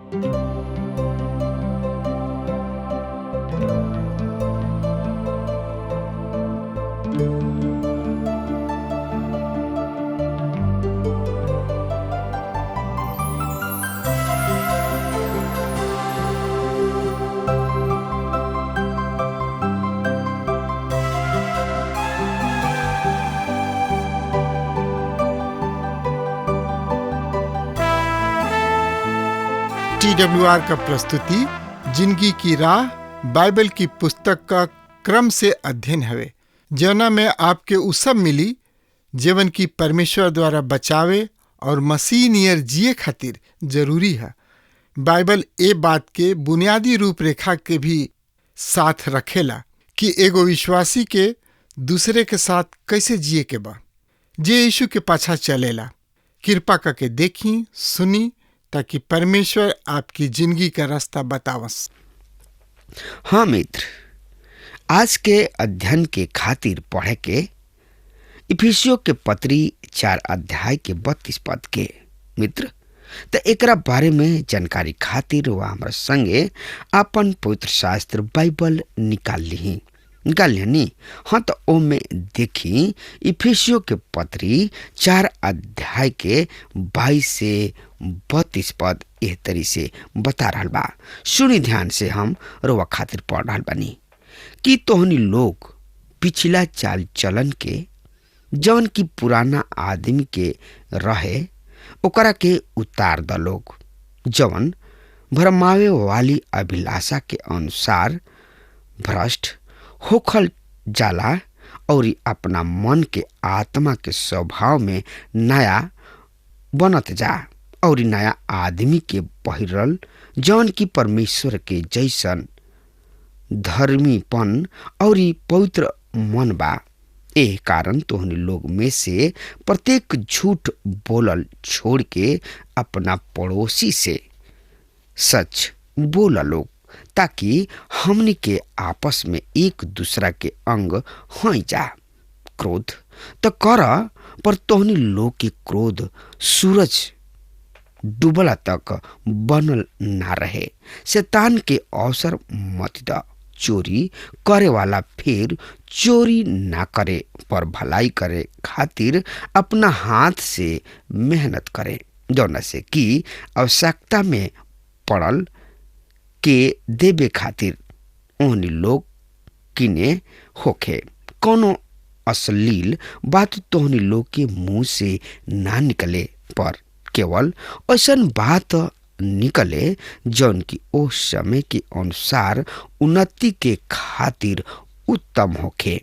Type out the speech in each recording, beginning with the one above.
TWR का प्रस्तुति जिंदगी की राह बाइबल की पुस्तक का क्रम से अध्ययन हवे, जौना में आपके उ सब मिली जीवन की परमेश्वर द्वारा बचावे और मसीह नियर जिए खातिर जरूरी है। बाइबल ए बात के बुनियादी रूपरेखा के भी साथ रखेला कि एगो विश्वासी के दूसरे के साथ कैसे जिए के बा। जे यीशु के पाछा चलेला, कृपा करके देखी सुनी ताकि परमेश्वर आपकी जिंदगी का रास्ता बतावस। हाँ मित्र, आज के अध्ययन के खातिर पढ़े के इफिसियों के पत्री 4 अध्याय के 32 पद के मित्र तो एकरा बारे में जानकारी खातिर वह हमारे संगे अपन पवित्र शास्त्र बाइबल निकाल ली। हाँ तो ओ में देखी इफिसियों के पत्री 4 अध्याय के 22 से 32 पद एह तरी से बता रहा बा। सुनी ध्यान से, हम रोवा खातिर पढ़ रहा बानी कि तोहनी लोग पिछला चाल चलन के जवन की पुराना आदमी के रहे ओकरा के उतार द लोग, जवन भरमावे वाली अभिलाषा के अनुसार भ्रष्ट होखल जाला और अपना मन के आत्मा के स्वभाव में नया बनत जा और नया आदमी के पहिरल जौन की परमेश्वर के जैसन धर्मीपन और पवित्र मन बा। एह कारण तोहनी लोग में से प्रत्येक झूठ बोलल छोड़ के अपना पड़ोसी से सच बोला लोग, ताकि हमनी के आपस में एक दूसरा के अंग होई जा। क्रोध तो कर, पर तोहनी लोग के क्रोध सूरज डूबला तक बनल ना रहे। शैतान के अवसर मत द। चोरी करे वाला फिर चोरी ना करे, पर भलाई करे खातिर अपना हाथ से मेहनत करे, जौना से कि आवश्यकता में पड़ल के देवे खातिर ओहनी लोग किने होखे। कोनो अश्लील बात तोहनी लोग के मुंह से ना निकले, पर केवल ऐसन बात निकले जौन की ओ समय के अनुसार उन्नति के खातिर उत्तम होखे।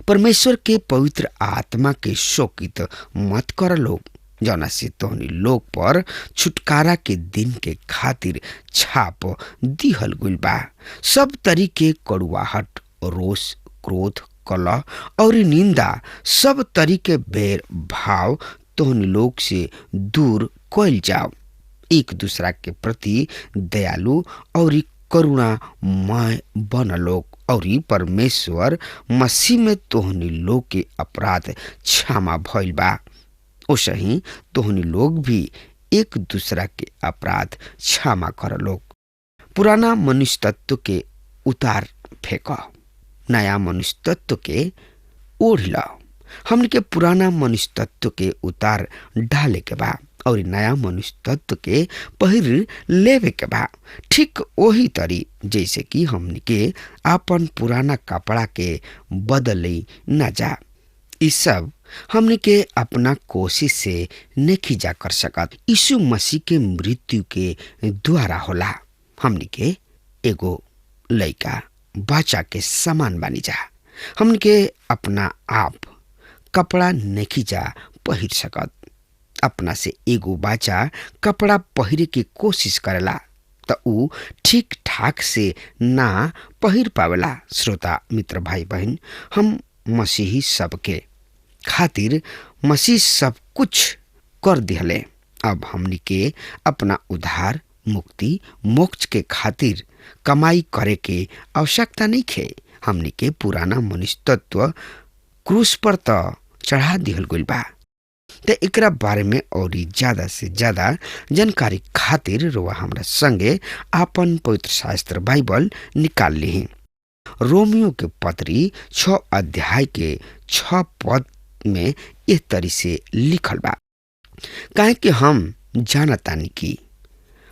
परमेश्वर के पवित्र आत्मा के शोकित मत कर लोग, जौना से तोहनी लोग पर छुटकारा के दिन के खातिर छाप दिहल गइल बा। सब तरीके कड़ुआहट, रोष, क्रोध, कलह और निंदा, सब तरीके बैर भाव तोहनी लोग से दूर कइल जाओ। एक दूसरा के प्रति दयालु और करुणामय बन लोग, और परमेश्वर मसीह में तोहनी लोग के अपराध क्षमा भइल बा। ओसही तोहनी लोग भी एक दूसरा के अपराध क्षमा कर लोग। पुराना मनुष्य तत्व के उतार फेंक, नया मनुष्य तत्व के ओढ़ ला। हमने के पुराना मनुष्य तत्व के उतार डाले के बा और नया मनुष्य तत्व के पहिर लेवे के बा। ठीक वही तरी जैसे कि हमने के अपन पुराना कपड़ा के बदले न जा। इस सब हमने के अपना कोशिश से नहीं जा कर सकत। यीशु मसीह के मृत्यु के द्वारा होला। हमने के एगो लइका बच्चा के समान बनी जा। हमने के अपना आप कपड़ा नहीं जा पहिर सकत। अपना से एगो बच्चा कपड़ा पहिरे की कोशिश करेला तो ऊ ठीक ठाक से ना पहिर पावेला। श्रोता मित्र भाई बहन, हम मसीही सबके खातिर मसीह सब कुछ कर दिहले। अब हमनी के अपना उद्धार, मुक्ति, मोक्ष के खातिर कमाई करे के आवश्यकता नहीं खे। हमनी के पुराना मनुष्य तत्व क्रूस पर तो चढ़ा दिहल गइल बा। तो एकरा बारे में और ज्यादा से ज्यादा जानकारी खातिर रोआ हमरा संगे आपन पवित्र शास्त्र बाइबल निकाल ली। रोमियो के पत्री 6 अध्याय के 6 पद में इस तरी से लिखल बा, काहे कि हम जानतानी कि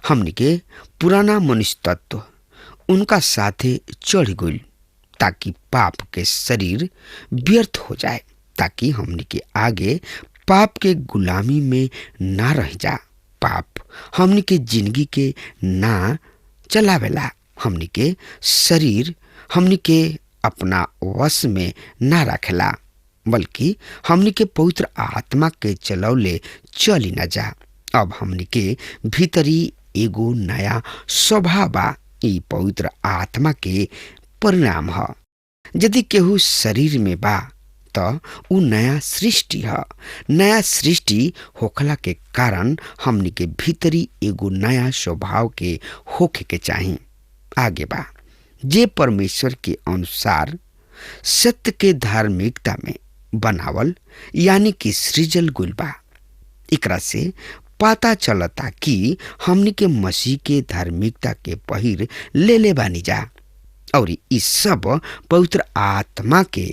हमनी के पुराना मनुष्य तत्व उनका साथे चढ़ गइल, ताकि पाप के शरीर व्यर्थ हो जाए, ताकि हमनी के आगे पाप के गुलामी में ना रह जा। पाप हमनी के जिंदगी के ना चलावेला, हमनी के शरीर हमनी के अपना वश में ना रखेला, बल्कि हमनी के पवित्र आत्मा के चलौले चली न जा। अब हमनी के भीतरी एगो नया स्वभाव बा, ई पवित्र आत्मा के परिणाम ह। यदि केहू शरीर में बा त उ नया सृष्टि ह। नया सृष्टि होखला के कारण हमनी के भीतरी एगो नया स्वभाव के होखे के चाही। आगे बा, जे परमेश्वर के अनुसार सत्य के धार्मिकता में बनावल यानी कि सृजल गुल बा। एकरा से पता चलता कि हमनी के मसीह के धार्मिकता के पहिर ले बानी जा, और इस सब पवित्र आत्मा के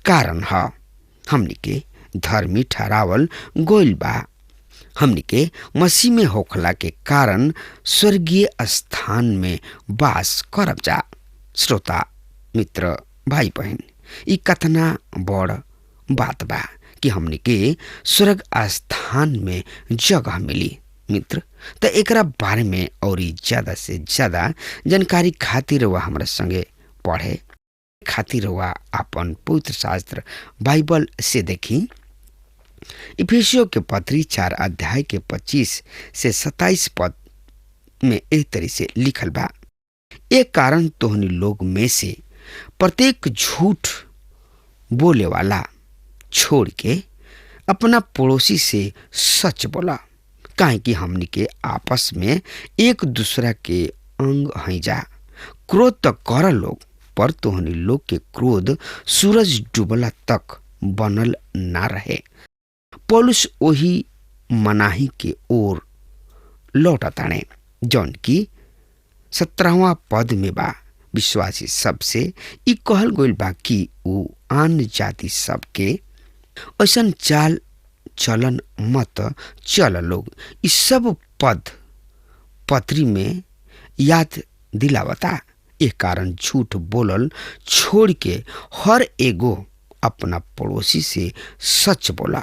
कारण ह। हमनी के धर्मी ठहरावल गोइल बा। हमनी के मसीह में होखला के कारण स्वर्गीय स्थान में वास करब जा। श्रोता मित्र भाई बहन, ई कतना बड़ बात बा कि हमनी के स्वर्ग स्थान में जगह मिली। मित्र, त एकरा बारे में और ज्यादा से ज्यादा जानकारी खातिर वह हमरा संगे पढ़े खातिर वह अपन पवित्र शास्त्र बाइबल से देखी। इफिसियों के पत्री 4 अध्याय के 25 से 27 पद में एक तरी से लिखल बा, एक कारण तोहनी लोग में से प्रत्येक झूठ बोले वाला छोड़ के अपना पड़ोसी से सच बोला, काहे कि हमनी के आपस में एक दूसरा के अंग हैं जा। क्रोध तो कर लोग, पर तोहनी लोग के क्रोध सूरज डूबला तक बनल ना रहे। पौलुस वही मनाही के ओर लौटताने जौन की 17वां पद में बा। विश्वासी सबसे ई कहल गइल बा कि ऊ आन जाति सबके ऐसन चाल चलन मत चल लोग। इस सब पद पत्री में याद दिलावता। ए कारण झूठ बोलल छोड़ के हर एगो अपना पड़ोसी से सच बोला।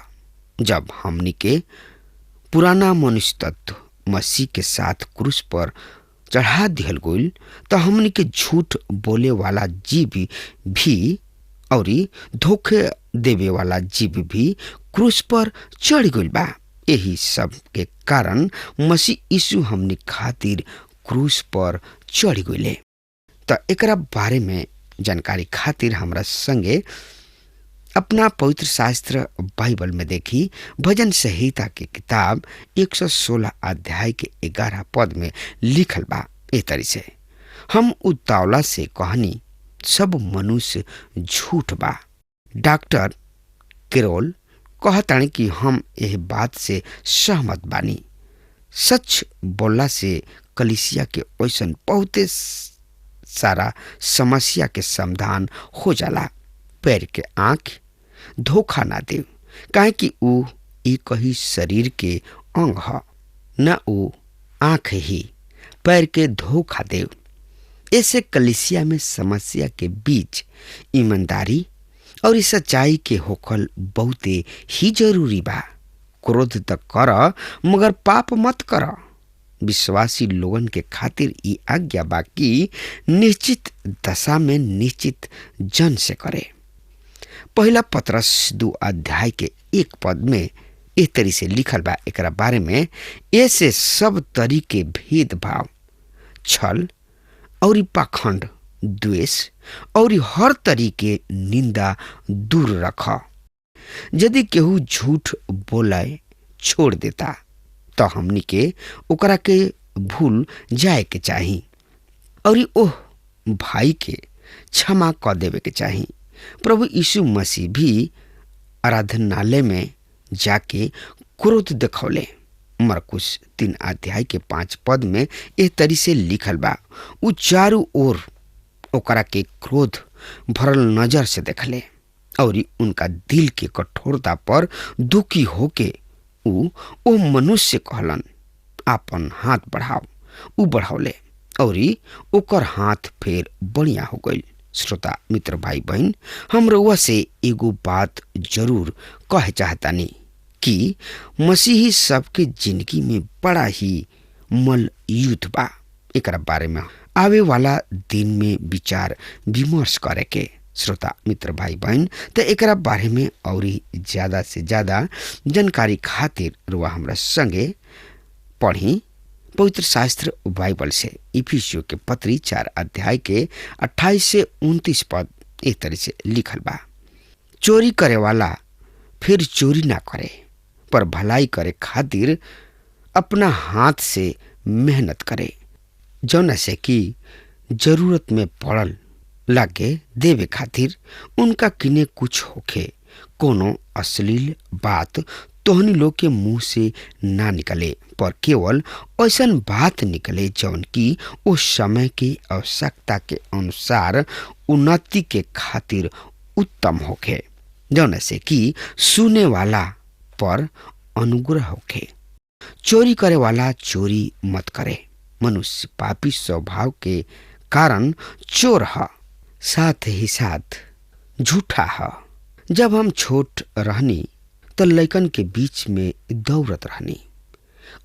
जब हमनी के पुराना मनुष्य तत्व मसीह के साथ क्रूस पर चढ़ा दिहल गइल, तो हमनी के झूठ बोले वाला जीव भी और धोखे देवे वाला जीव भी क्रूस पर चढ़ गइल बा। यही सब के कारण मसीह यीशु हमनी खातिर क्रूस पर चढ़ गइले। तो एकरा बारे में जानकारी खातिर हमरा संगे अपना पवित्र शास्त्र बाइबल में देखी। भजन संहिता के किताब 116 अध्याय के 11 पद में लिखल बा ए तरी से, हम उतावला से कहनी सब मनुष्य झूठ बा। डॉक्टर केरोल कहतानी कि हम यह बात से सहमत बानी। सच बोलला से कलीसिया के वैसन बहुते सारा समस्या के समाधान हो जाला। पैर के आँख धोखा ना दे, काहे कि ऊ एक ही शरीर के अंग ह, न ऊ आँख ही पैर के धोखा दे। ऐसे कलीसिया में समस्या के बीच ईमानदारी और सच्चाई के होखल बहुते ही जरूरी बा। क्रोध तक कर मगर पाप मत कर। विश्वासी लोगन के खातिर ई आज्ञा बा कि निश्चित दशा में निश्चित जन से करे। पहला पत्रस 2 अध्याय के 1 पद में इस तरी से लिखल बा एकरा बारे में, ऐसे सब तरीके भेदभाव, छल और पाखंड, द्वेष और हर तरीके निंदा दूर रख। यदि केहू झूठ बोले छोड़ देता तो हमनी के ओकरा के भूल जाए के चाही और ओह भाई के क्षमा कर देवे के चाही। प्रभु यीशु मसीह भी आराधनालय में जाके क्रोध दिखौले। मरकुस 3 अध्याय के 5 पद में एह तरी से लिखल बा, उ चारू ओर ओकरा के क्रोध भरल नजर से देखले और उनका दिल के कठोरता पर दुखी होके उ ओ मनुष्य कहलन, आपन हाथ बढ़ाओ। उ बढ़ौले और ओकर हाथ फेर बढ़िया हो गई। श्रोता मित्र भाई बहन, हम रउआ से एगो बात जरूर कहे चाहतानी कि मसीही सबके जिंदगी में बड़ा ही मल युद्ध बा। एकरा बारे में आवे वाला दिन में विचार विमर्श करे के श्रोता मित्र भाई बहन, तो एकरा बारे में और ज्यादा से ज्यादा जानकारी खातिर रुआ हमरा संगे पढ़ी पवित्र शास्त्र बाइबल से इफिसियों के पत्री 4 अध्याय के 28 से 29 पद इस तरह से लिखल बा, चोरी करे वाला फिर चोरी ना करे, पर भलाई करे खातिर अपना हाथ से मेहनत करे, जौना से कि जरूरत में पड़ल लागे देवे खातिर उनका किने कुछ होखे। कोनो अश्लील बात तोहनी लोग के मुंह से ना निकले, पर केवल ऐसन बात निकले जौन की उस समय की आवश्यकता के अनुसार उन्नति के खातिर उत्तम होखे, जौन से कि सुने वाला पर अनुग्रह होखे। चोरी करे वाला चोरी मत करे। मनुष्य पापी स्वभाव के कारण चोर है, साथ ही साथ झूठा है। जब हम छोट रहनी तो लइकन के बीच में दौड़त रहनी,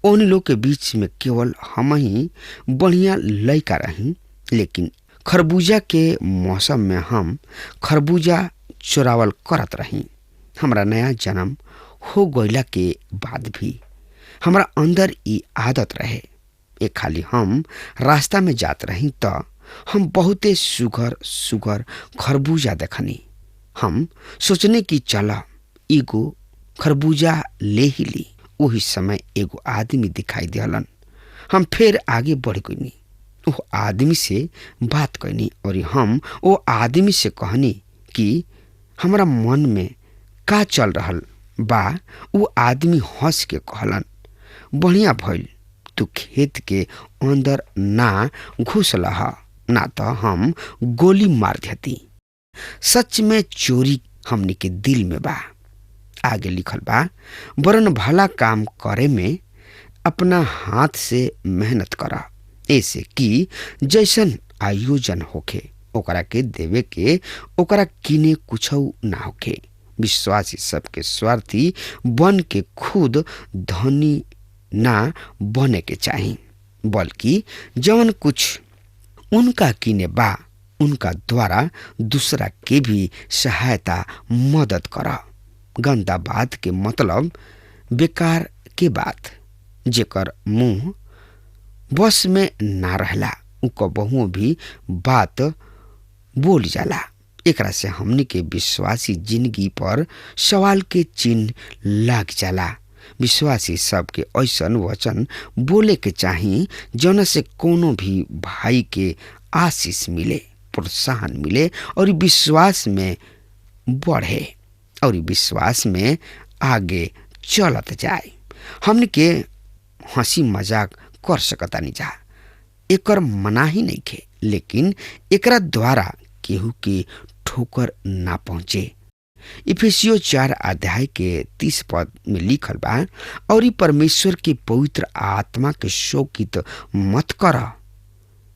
उन लोग के बीच में केवल हम ही बढ़िया लइका रही। लेकिन खरबूजा के मौसम में हम खरबूजा चोरावल करत रही। हमरा नया जन्म हो गईला के बाद भी हमरा अंदर ई आदत रहे। एक खाली हम रास्ता में जात रही तो हम बहुते सुगर सुगर खरबूजा देखनी। हम सोचने की चला एगो खरबूजा ले ही ली। वही समय एगो आदमी दिखाई दिलन। हम फिर आगे बढ़ गईनी, वो आदमी से बात करनी और हम वो आदमी से कहनी कि हमारा मन में का चल रहल बा। वो आदमी हंस के कहलन, बढ़िया भइल तू खेत के अंदर ना घुसला हा, ना तो हम गोली मार देती। सच में चोरी हमनी के दिल में बा। आगे लिखल बा, वरन भला काम करे में अपना हाथ से मेहनत करा, ऐसे कि जैसन आयोजन होखे ओकरा के देवे के ओकरा किने कुछ ना होखे। विश्वासी सबके स्वार्थी बन के खुद धनी ना बने के चाही, बल्कि जवन कुछ उनका किने बा उनका द्वारा दूसरा के भी सहायता मदद करा। गंदा बात के मतलब बेकार के बात, जेकर मुंह बस में ना रहला उ कबहू भी बात बोल जाला। एकरा से हमनी के विश्वासी जिंदगी पर सवाल के चिन्ह लाग जाला। विश्वासी सबके ऐसन वचन बोले के चाही जौन से कोनो भी भाई के आशीष मिले, प्रोत्साहन मिले और विश्वास में बढ़े और विश्वास में आगे चलत जाए। हमने के हंसी मजाक कर सकता नहीं जा, एकर मनाही नहीं खे, लेकिन एकरा द्वारा केहू के ठोकर ना पहुंचे। इफिसियो 4 अध्याय के 30 पद में लिखल बा, और ई परमेश्वर के पवित्र आत्मा के शोकित मत कर,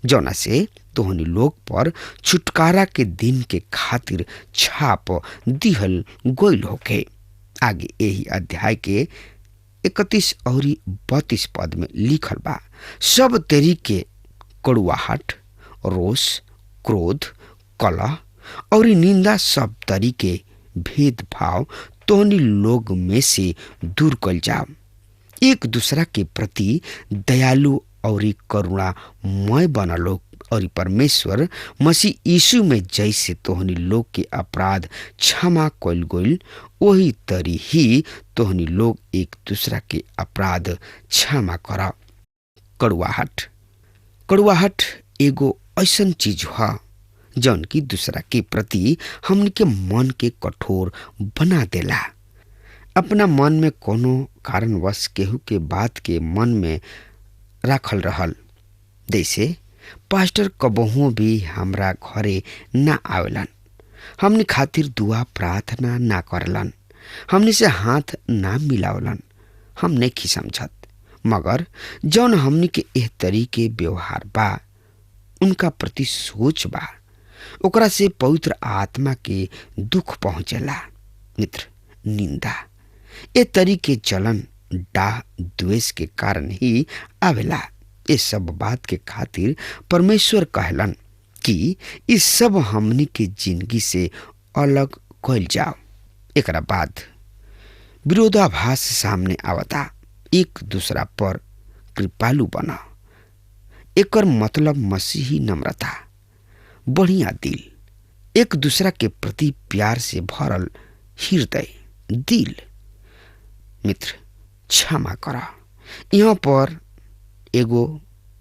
जौना से तोहनी लोग पर छुटकारा के दिन के खातिर छाप दिहल गोइल होखे। आगे यही अध्याय के 31 और 32 पद में लिखल बा, सब तेरी के कड़ुआहट, रोष, क्रोध, कलह और निंदा सब तरीके भेदभाव तोहनी लोग में से दूर कल जाओ। एक दूसरा के प्रति दयालु और करुणामय बना लोग, और परमेश्वर मसीह यीशु में जैसे तोहनी लोग के अपराध क्षमा कइल गइल, वही तरी ही तोहनी लोग एक दूसरा के अपराध क्षमा करा। कड़ुआहट एगो ऐसन चीज है जौन की दूसरा के प्रति हमन के मन के कठोर बना देला। अपना मन में कोनो कारणवश केहू के बात के मन में राखल रहल। जैसे पास्टर कबहुओ भी हमरा घरे ना आवेलन, हमनी खातिर दुआ प्रार्थना ना करलन, हमनी से हाथ ना मिलावलन। हम नहीं समझत, मगर जौन हमनी के एह तरीके व्यवहार बा, उनका प्रति सोच बा, ओकरा से पवित्र आत्मा के दुख पहुंचेला। मित्र, निंदा ए तरीके चलन डाह द्वेष के कारण ही आवेला। ये सब बात के खातिर परमेश्वर कहलन कि इस सब हमनी के जिंदगी से अलग कइल जाओ। एकरा बाद विरोधाभास सामने आवता। एक दूसरा पर कृपालु बना। एकर मतलब मसीही नम्रता, बढ़िया दिल, एक दूसरा के प्रति प्यार से भरल हृदय, दिल। मित्र, क्षमा करा। यहाँ पर एगो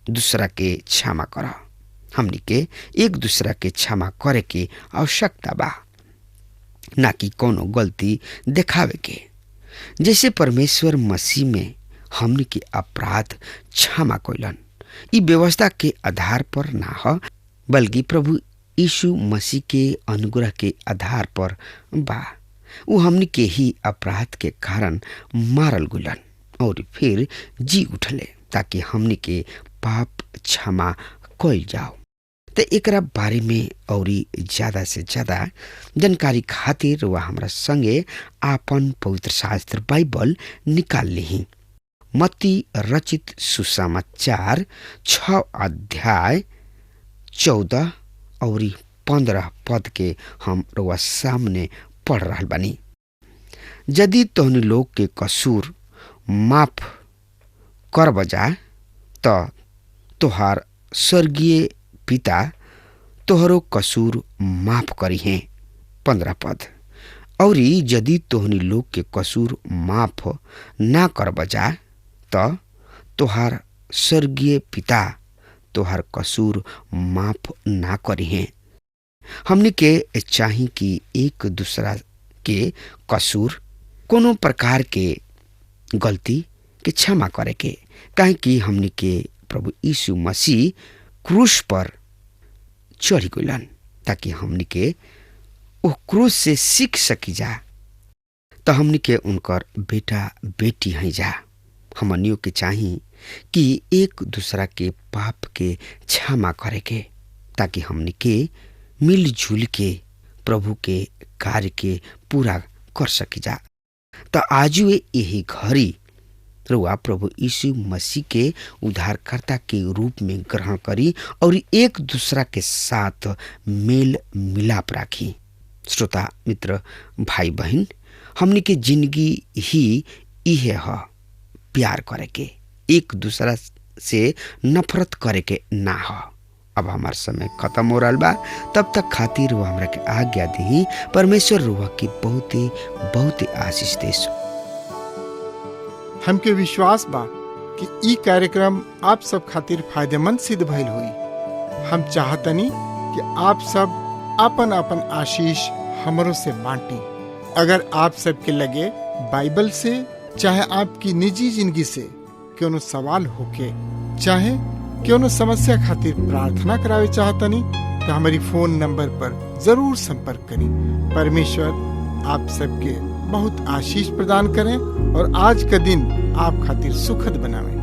दूसरा के क्षमा करा। हमनी के एक दूसरा के क्षमा करे के आवश्यकता बा, ना कि कोनो गलती दिखावे के। जैसे परमेश्वर मसीह में हमनी के अपराध क्षमा कइलन, ई व्यवस्था के आधार पर ना हो, बल्कि प्रभु यीशु मसीह के अनुग्रह के आधार पर बा। वो हमनी के ही अपराध के कारण मारल गुलन और फिर जी उठले, ताकि हमनी के पाप क्षमा कइल जाओ। तो एकरा बारे में और ज्यादा से ज्यादा जानकारी खातिर वह हमरा संगे आपन पवित्र शास्त्र बाइबल निकाल ली। मत्ती रचित सुसमाचार 6 अध्याय 14 और 15 पद के हम रउआ सामने पढ़ रहा बानी। यदि तोहनी लोग के कसूर माफ कर बजा तो तोहार स्वर्गीय पिता तोहरो कसूर माफ करी है। 15 पद। और यदि तोहनी लोग के कसूर माफ ना कर बजा तो तोहार स्वर्गीय पिता तोहार कसूर माफ ना करी है। हमनी के चाही कि एक दूसरा के कसूर, कोनो प्रकार के गलती के क्षमा करे के, काहे कि हमनी के प्रभु यीशु मसीह क्रूस पर चढ़ी गइलन, ताकि हमनी के वो क्रूस से सीख सकी जा। तो हमनी के उनकर बेटा बेटी हैं जा। हमनियों के चाही कि एक दूसरा के पाप के क्षमा करे के, ताकि हमनी के मिलजुल के प्रभु के कार्य के पूरा कर सकी जा। तो आजू यही घड़ी रुआ प्रभु यीशु मसीह के उद्धारकर्ता के रूप में ग्रहण करी और एक दूसरा के साथ मेल मिलाप राखी। श्रोता मित्र भाई बहन, हमनी के जिंदगी ही इहे है, प्यार करे के, एक दूसरा से नफरत करे के ना हो। अब हमार समय खत्म हो रहा बा, तब तक खातिर वो हमरा के आज्ञा दी। परमेश्वर रुआ की बहुत आशीष देस। हमके विश्वास बा कि ई कार्यक्रम आप सब खातिर फायदेमंद सिद्ध भइल हुई। हम चाहतनी कि आप सब अपन अपन आशीष हमरों से बांटी। अगर आप सब के लगे बाइबल से चाहे आपकी निजी जिंदगी से कोनो सवाल होके, चाहे कोनो समस्या खातिर प्रार्थना करावे चाहतनी, तो हमारी फोन नंबर पर जरूर संपर्क करें। परमेश्वर आप सबके बहुत आशीष प्रदान करें और आज का दिन आप खातिर सुखद बनावे।